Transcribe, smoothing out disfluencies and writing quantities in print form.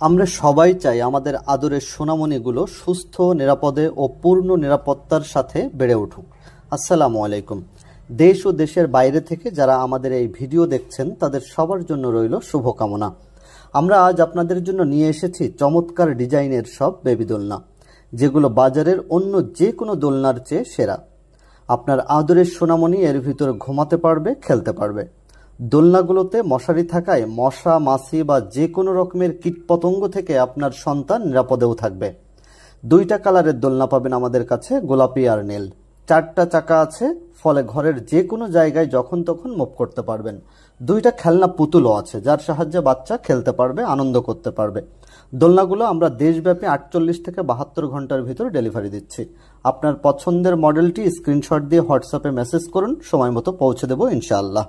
আমরা সবাই চাই আমাদের আদরের সোনামণিগুলো সুস্থ, নিরাপদে ও পূর্ণ নিরাপত্তার সাথে বেড়ে উঠুক। আসসালামু আলাইকুম। দেশ ও দেশের বাইরে থেকে যারা আমাদের এই ভিডিও দেখছেন তাদের সবার জন্য রইল শুভকামনা। আমরা আজ আপনাদের জন্য নিয়ে এসেছি চমৎকার ডিজাইনের সব বেবি দোলনা, যেগুলো বাজারের অন্য যে কোনো দোলনার চেয়ে সেরা। আপনার আদরের সোনামণি এর ভিতরে ঘুমাতে পারবে, খেলতে পারবে। দোলনাগুলোতে মশারি থাকায় মশা, মাছি বা যে কোনো রকমের কীটপতঙ্গ থেকে আপনার সন্তান নিরাপদেও থাকবে। দুইটা কালারের দোলনা পাবেন আমাদের কাছে, গোলাপি আর নীল। 4টা চাকা আছে, ফলে ঘরের যে কোনো জায়গায় যখন তখন মুভ করতে পারবেন। দুইটা খেলনা পুতুলও আছে, যার সাহায্যে বাচ্চা খেলতে পারবে, আনন্দ করতে পারবে। দোলনাগুলো আমরা দেশব্যাপী 48 থেকে 72 ঘন্টার ভিতর ডেলিভারি দিচ্ছি। আপনার পছন্দের মডেলটি স্ক্রিনশট দিয়ে হোয়াটসঅ্যাপে মেসেজ করুন, সময় মতো পৌঁছে দেবো ইনশাআল্লাহ।